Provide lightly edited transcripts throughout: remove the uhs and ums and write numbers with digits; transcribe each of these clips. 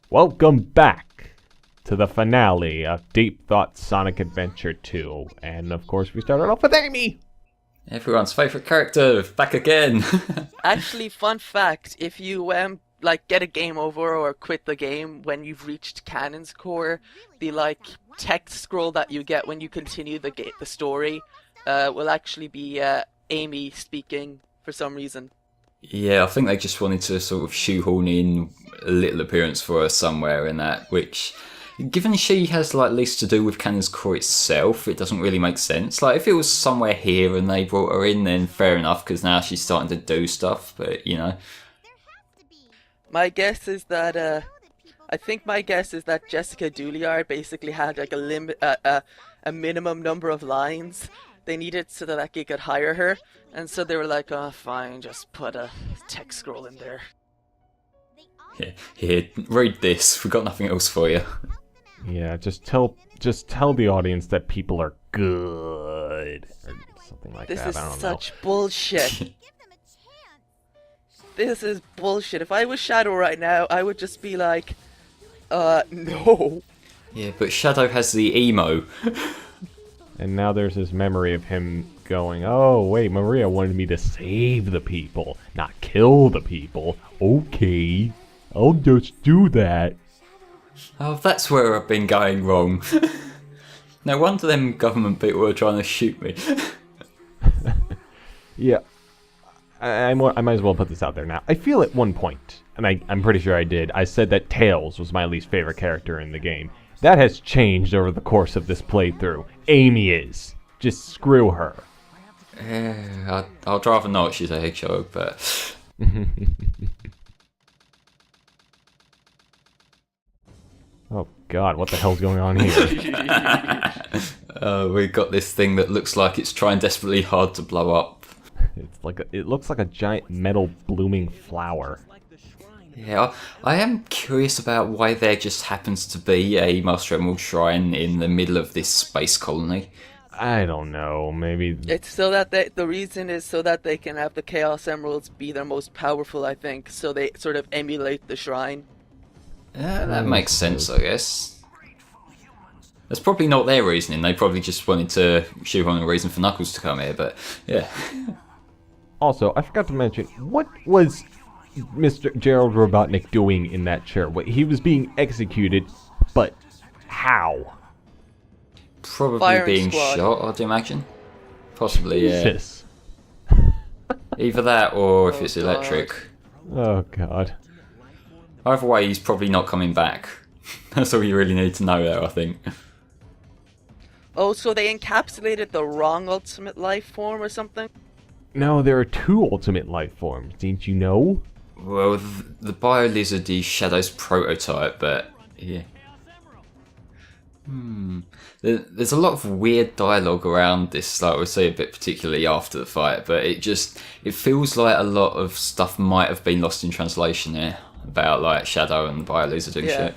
Welcome back to the finale of Deep Thought Sonic Adventure 2. And of course we started off with Amy! Everyone's favourite character, back again! Actually, fun fact, if you get a game over or quit the game when you've reached Canon's Core, the text scroll that you get when you continue the story will actually be Amy speaking for some reason. Yeah, I think they just wanted to sort of shoehorn in a little appearance for her somewhere in that, which, given she has least to do with Canon's Core itself, it doesn't really make sense. If it was somewhere here and they brought her in, then fair enough, because now she's starting to do stuff, but, My guess is that, Jessica Douliard basically had a minimum number of lines they needed so that they could hire her, and so they were like, oh fine, just put a text scroll in there. Here, read this, we've got nothing else for you. Yeah, just tell the audience that people are good, or something like this that, is I don't know. such bullshit. This is bullshit. If I was Shadow right now, I would just be like, no. Yeah, but Shadow has the emo. And now there's this memory of him going, oh wait, Maria wanted me to save the people, not kill the people. Okay, I'll just do that. Oh, that's where I've been going wrong. No wonder them government people were trying to shoot me. Yeah, I might as well put this out there now. I feel at one point, and I'm pretty sure I did, I said that Tails was my least favorite character in the game. That has changed over the course of this playthrough. Amy is. Just screw her. I'd rather not, she's a hedgehog, but... Oh god, what the hell's going on here? We've got this thing that looks like it's trying desperately hard to blow up. It looks like a giant metal blooming flower. Yeah, I am curious about why there just happens to be a Master Emerald shrine in the middle of this space colony. I don't know, maybe... It's so that the reason is so that they can have the Chaos Emeralds be their most powerful, I think, so they sort of emulate the shrine. Yeah, that makes sense, I guess. That's probably not their reasoning, they probably just wanted to shoehorn a reason for Knuckles to come here, but yeah. Also, I forgot to mention, what was Mr. Gerald Robotnik doing in that chair? He was being executed, but how? Probably Firing being squad. shot, I'd imagine. Possibly, yeah. Jesus. Either that or if Oh, it's God. electric. Oh god. Either way, he's probably not coming back. That's all you really need to know there, I think. Oh, so they encapsulated the wrong ultimate life form or something? No, there are two ultimate life forms, didn't you know? Well, the Bio Lizard is Shadow's prototype, but yeah. There's a lot of weird dialogue around this, like we'll see a bit particularly after the fight, but it feels like a lot of stuff might have been lost in translation here about Shadow and the Bio Lizard and shit.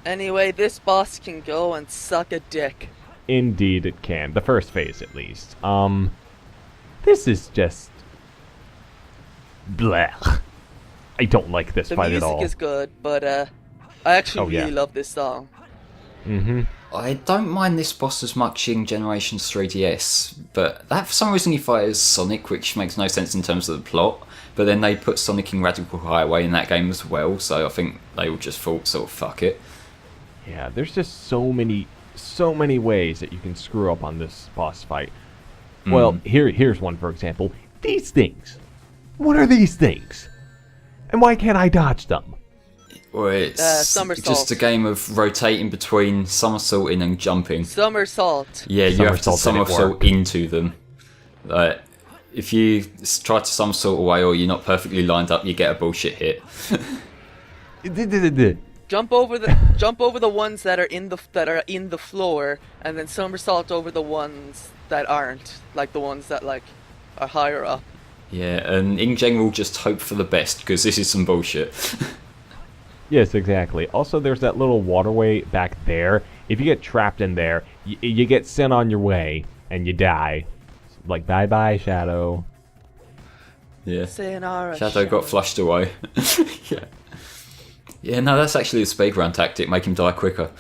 Anyway, this boss can go and suck a dick. Indeed it can. The first phase, at least. This is just... blech. I don't like this The fight at all. music is good, but I actually yeah. really love this song. Mm-hmm. I don't mind this boss as much in Generations 3DS, but that for some reason he fights Sonic, which makes no sense in terms of the plot, but then they put Sonic in Radical Highway in that game as well, so I think they all just thought, sort of, fuck it. Yeah, there's just so many ways that you can screw up on this boss fight. Well, here's one, for example. These things. What are these things? And why can't I dodge them? Or it's somersault. just a game of rotating between somersaulting and jumping. Somersault. Yeah, you have to Somersault didn't somersault work. into them. If you try to somersault away or you're not perfectly lined up, you get a bullshit hit. Jump over the ones that are in the floor, and then somersault over the ones that aren't, like the ones that are higher up. Yeah, and in general, just hope for the best, because this is some bullshit. Yes, exactly. Also, there's that little waterway back there. If you get trapped in there, you get sent on your way, and you die. Bye-bye, Shadow. Yeah. Sayonara. Shadow got flushed away. Yeah. Yeah, no, that's actually a speedrun tactic. Make him die quicker.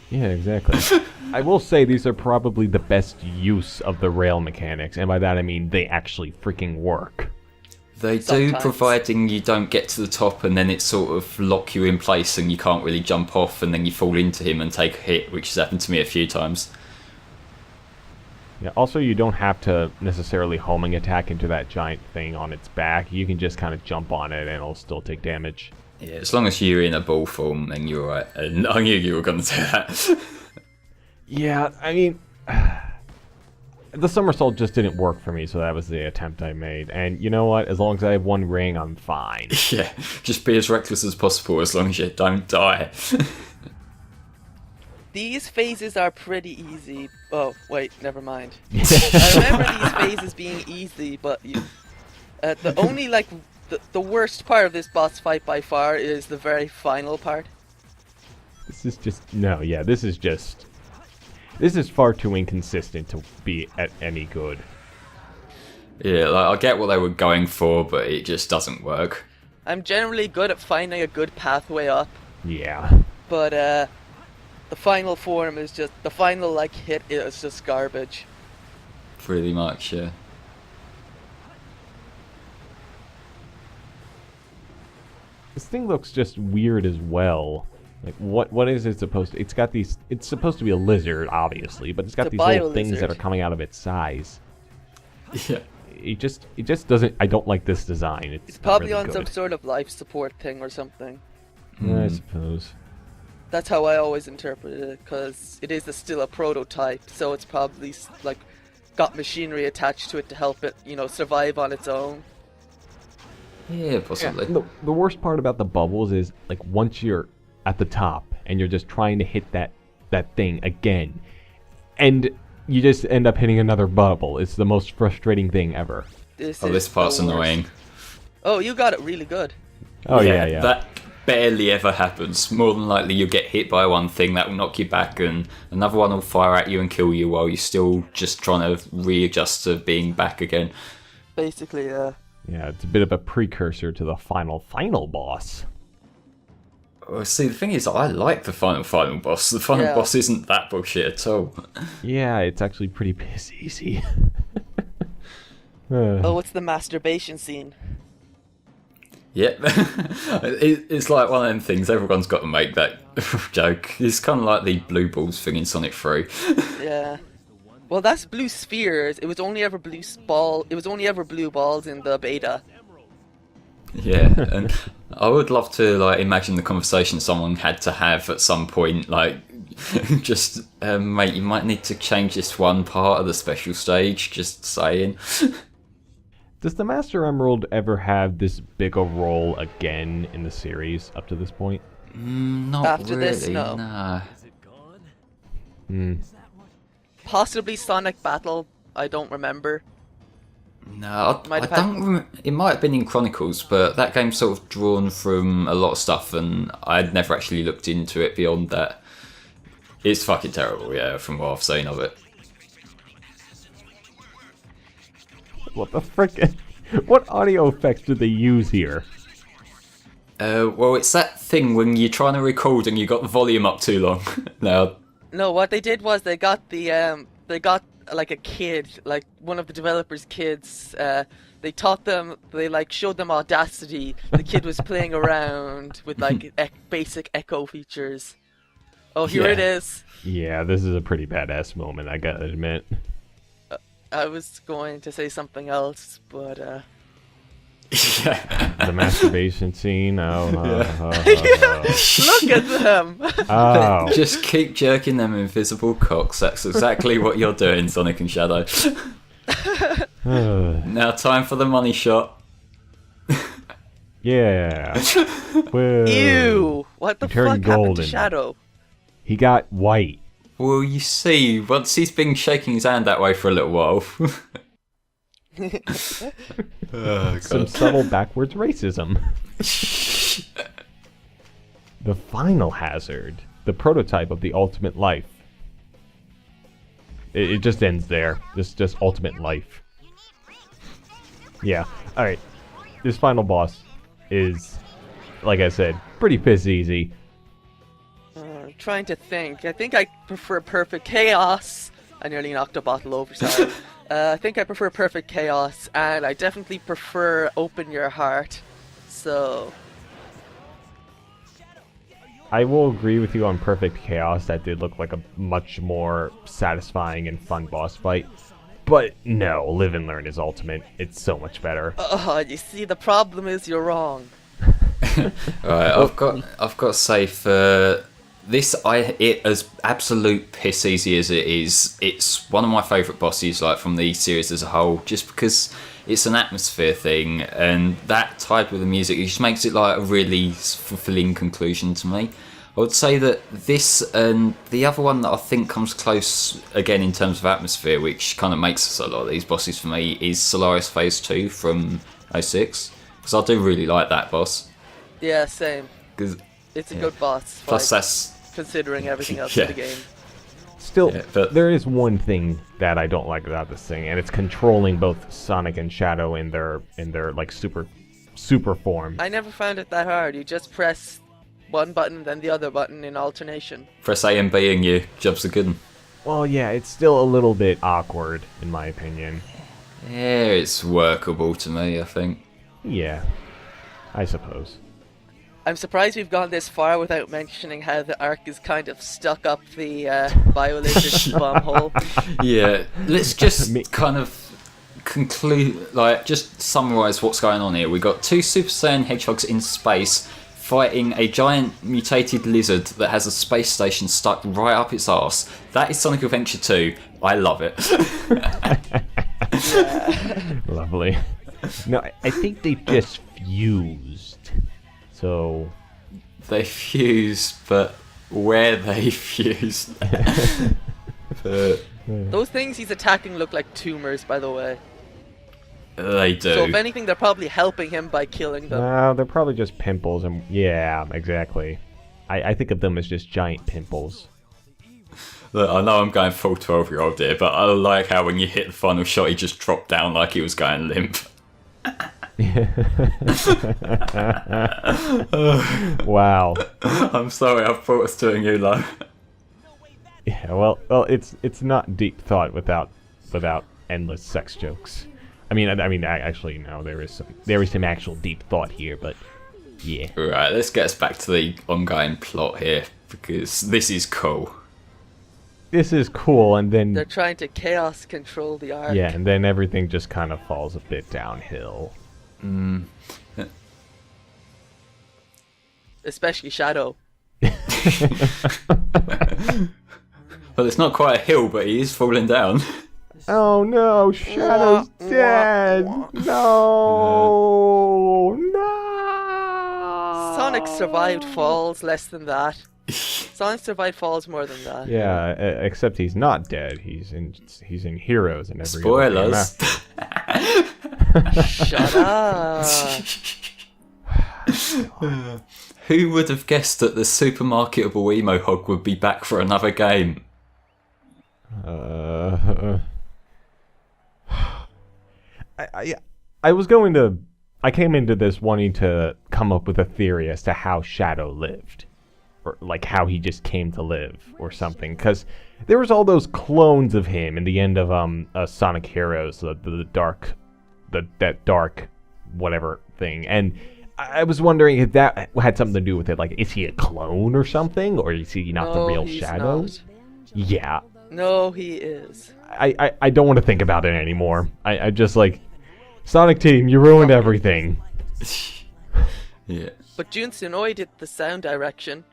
Yeah, exactly. I will say these are probably the best use of the rail mechanics, and by that I mean they actually freaking work. They do, Sometimes. providing you don't get to the top and then it sort of lock you in place and you can't really jump off and then you fall into him and take a hit, which has happened to me a few times. Yeah, also, you don't have to necessarily homing attack into that giant thing on its back. You can just kind of jump on it and it'll still take damage. Yeah, as long as you're in a ball form, then you're right. And I knew you were going to do that. Yeah, I mean, the somersault just didn't work for me, so that was the attempt I made. And you know what? As long as I have one ring, I'm fine. Yeah, just be as reckless as possible as long as you don't die. These phases are pretty easy. Oh, wait, never mind. I remember these phases being easy, but the only, like, the worst part of this boss fight by far is the very final part. This is just... No, yeah, this is just... This is far too inconsistent to be at any good. Yeah, like, I get what they were going for, but it just doesn't work. I'm generally good at finding a good pathway up, Yeah. but, the final form is just... The final, like, hit is just garbage. Pretty much, yeah. This thing looks just weird as well. Like, what is it supposed to... It's got these... It's supposed to be a lizard, obviously, but it's got It's a these little things that bio-lizard. are coming out of its size. Yeah. It just doesn't... I don't like this design. It's not probably really on good. some sort of life support thing or something. I suppose. That's how I always interpret it, because it is still a prototype, so it's probably, like, got machinery attached to it to help it, you know, survive on its own. Yeah, possibly. The worst part about the bubbles is, like, once you're at the top and you're just trying to hit that thing again, and you just end up hitting another bubble. It's the most frustrating thing ever. This Oh, is this part's the worst. annoying. Oh, you got it really good. Oh, yeah. That barely ever happens. More than likely you'll get hit by one thing that will knock you back and another one will fire at you and kill you while you're still just trying to readjust to being back again. Basically, Yeah, it's a bit of a precursor to the final boss. Well, see, the thing is, I like the final boss. The final Yeah. boss isn't that bullshit at all. Yeah, it's actually pretty piss easy. oh, it's the masturbation scene. Yeah, it's like one of them things. Everyone's got to make that joke. It's kind of like the blue balls thing in Sonic 3. Yeah. Well, that's blue spheres. It was only ever blue ball. It was only ever blue balls in the beta. Yeah, and I would love to like imagine the conversation someone had to have at some point, like just mate, you might need to change this one part of the special stage. Just saying. Does the Master Emerald ever have this big a role again in the series up to this point? Not After really. this, no. Nah. Possibly Sonic Battle. I don't remember. No, I Might have had- don't remember. It might have been in Chronicles, but that game's sort of drawn from a lot of stuff, and I'd never actually looked into it beyond that. It's fucking terrible, yeah, from what I've seen of it. What the frick? What audio effects do they use here? Well, it's that thing when you're trying to record and you got the volume up too long. Now, No, what they did was they got like a kid, like one of the developers' kids. They taught them, they like showed them Audacity. The kid was playing around with like basic echo features. Oh, here it Yeah. is. Yeah, this is a pretty badass moment, I gotta admit. I was going to say something else, but yeah. The masturbation scene. Oh. look at them. Oh. Just keep jerking them invisible cocks. That's exactly what you're doing, Sonic and Shadow. Now, time for the money shot. Yeah. Whoa. Ew! What the He turned fuck happened to golden. Shadow? He got white. Well, you see, once he's been shaking his hand that way for a little while. Oh, Some God. subtle backwards racism. The final hazard. The prototype of the ultimate life. It just ends there. Just ultimate life. Yeah. Alright. This final boss is like I said, pretty piss easy. I'm trying to think. I think I prefer Perfect Chaos. I nearly knocked a bottle over, sorry. I think I prefer Perfect Chaos, and I definitely prefer Open Your Heart. So... I will agree with you on Perfect Chaos. That did look like a much more satisfying and fun boss fight. But no, Live and Learn is Ultimate. It's so much better. you see, the problem is you're wrong. Right, I've got to say for this, it as absolute piss easy as it is, it's one of my favourite bosses, like from the series as a whole, just because it's an atmosphere thing, and that type of the music, it just makes it like a really fulfilling conclusion to me. I would say that this and the other one that I think comes close again in terms of atmosphere, which kind of makes a lot of these bosses for me, is Solaris Phase 2 from 06, because I do really like that boss. Yeah, same. It's a good boss fight, Plus that's... considering everything else in the game. Still, but there is one thing that I don't like about this thing, and it's controlling both Sonic and Shadow in their like super form. I never found it that hard. You just press one button, then the other button in alternation. Press A and B and your job's a good one. Well, yeah, it's still a little bit awkward, in my opinion. Yeah, it's workable to me, I think. Yeah, I suppose. I'm surprised we've gone this far without mentioning how the Ark is kind of stuck up the Biolaser bomb hole. Yeah, let's just kind of conclude, like, just summarise what's going on here. We've got two Super Saiyan hedgehogs in space fighting a giant mutated lizard that has a space station stuck right up its arse. That is Sonic Adventure 2. I love it. Lovely. No, I think they just fused. So they fused, but where they fused. Those things he's attacking look like tumors, by the way. They do. So if anything, they're probably helping him by killing them. No, they're probably just pimples, and yeah, exactly. I think of them as just giant pimples. Look, I know I'm going full 12-year-old here, but I like how when you hit the final shot, he just dropped down like he was going limp. Wow. I'm sorry, I thought I was doing you low. Yeah, well, it's not deep thought without endless sex jokes. I mean, actually, no, there is some actual deep thought here, but yeah. Right, let's get us back to the ongoing plot here, because this is cool. This is cool, and then they're trying to chaos control the Ark. Yeah, and then everything just kind of falls a bit downhill. Especially Shadow. Well, it's not quite a hill, but he is falling down. Oh no, Shadow's dead! No! No! Sonic survived falls less than that. Sonic survived falls more than that. Yeah, except he's not dead. He's in Heroes and every Spoilers. Shut up. Who would have guessed that the supermarketable emo hog would be back for another game? I came into this wanting to come up with a theory as to how Shadow lived. Or like how he just came to live or something, because there was all those clones of him in the end of Sonic Heroes, that dark whatever thing, and I was wondering if that had something to do with it. Like, is he a clone or something, or is he not the real Shadow? Not. Yeah. No, he is. I don't want to think about it anymore. I just like, Sonic Team, you ruined everything. Yeah. But Jun Tsunoi did the sound direction.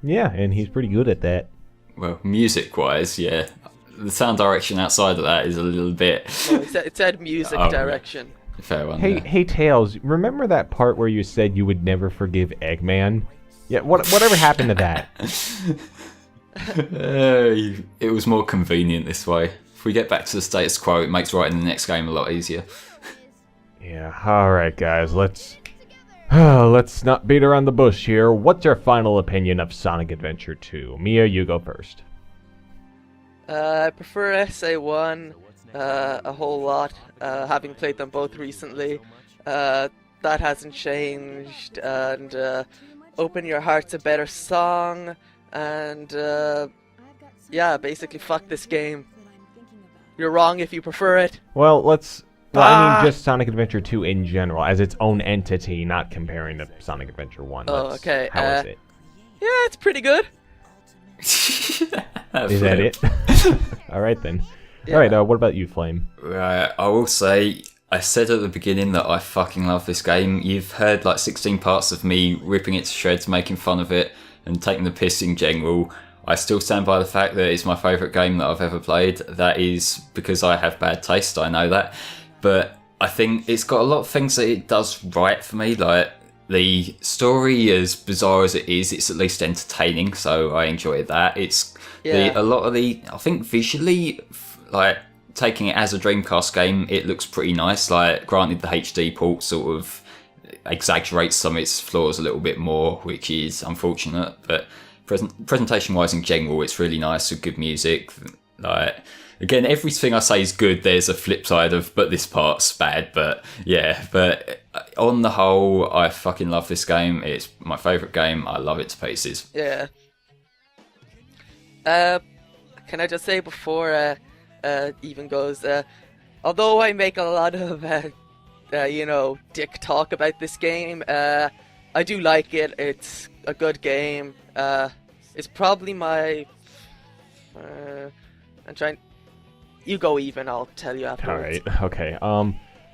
Yeah, and he's pretty good at that. Well, music-wise, yeah. The sound direction outside of that is a little bit... Well, it said music direction. Fair one. Hey, Tails, remember that part where you said you would never forgive Eggman? Yeah, whatever happened to that? It was more convenient this way. If we get back to the status quo, it makes writing the next game a lot easier. Yeah, alright guys, let's not beat around the bush here. What's your final opinion of Sonic Adventure 2? Mia, you go first. I prefer SA1 a whole lot, having played them both recently. that hasn't changed, and Open Your Heart's a better song, and yeah, basically fuck this game. You're wrong if you prefer it. Well, I mean just Sonic Adventure 2 in general, as its own entity, not comparing to Sonic Adventure 1. Okay. How is it? Yeah, it's pretty good. Is that it? Alright then. Yeah. Alright, what about you, Flame? Right, I will say, I said at the beginning that I fucking love this game. You've heard like 16 parts of me ripping it to shreds, making fun of it, and taking the piss in general. I still stand by the fact that it's my favourite game that I've ever played. That is because I have bad taste, I know that. But I think it's got a lot of things that it does right for me. Like, the story, as bizarre as it is, it's at least entertaining, so I enjoy that. A lot of the, I think visually, like, taking it as a Dreamcast game, it looks pretty nice. Like, granted, the HD port sort of exaggerates some of its flaws a little bit more, which is unfortunate, but presentation-wise in general, it's really nice with good music. Like, again, everything I say is good. There's a flip side of, but this part's bad. But yeah, but on the whole, I fucking love this game. It's my favourite game. I love it to pieces. Yeah. Can I just say before even goes, although I make a lot of dick talk about this game, I do like it. It's a good game. It's probably my. I'm trying. You go even. I'll tell you afterwards. Alright, okay.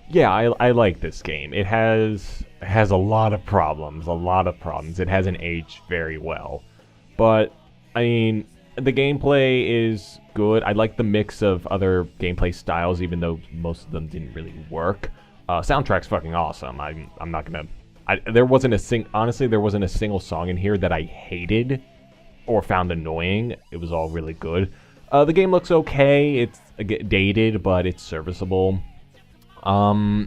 Yeah, I like this game. It has a lot of problems. It hasn't aged very well. But, I mean, the gameplay is good. I like the mix of other gameplay styles, even though most of them didn't really work. Soundtrack's fucking awesome. I'm not gonna... there wasn't a single song in here that I hated or found annoying. It was all really good. The game looks okay. It's dated, but it's serviceable. Yeah,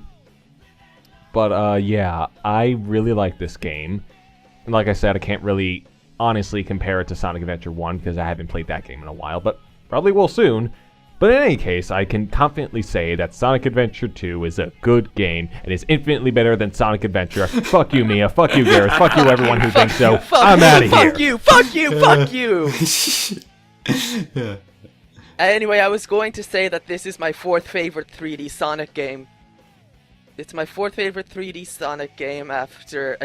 I really like this game. And like I said, I can't really honestly compare it to Sonic Adventure 1 because I haven't played that game in a while, but probably will soon. But in any case, I can confidently say that Sonic Adventure 2 is a good game and is infinitely better than Sonic Adventure. Fuck you, Mia. Fuck you, Garrett. Fuck you, everyone who thinks so. I'm out of here. Fuck you! Yeah. Anyway, I was going to say that this is my fourth favorite 3D Sonic game. It's my fourth favorite 3D Sonic game after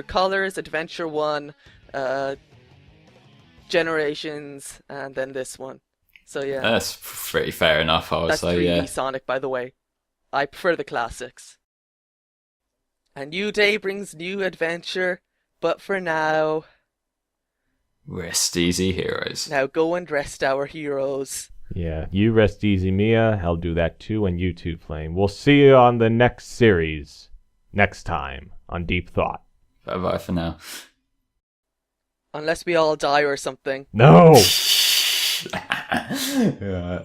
Colors, Adventure 1, Generations, and then this one. So yeah. That's pretty fair enough, I would That's say, 3D yeah. Sonic, by the way. I prefer the classics. A new day brings new adventure, but for now... Rest easy, heroes. Now go and rest our heroes. Yeah, you rest easy, Mia. I'll do that too, and you too, Flame. We'll see you on the next series. Next time on Deep Thought. Bye-bye for now. Unless we all die or something. No! Yeah.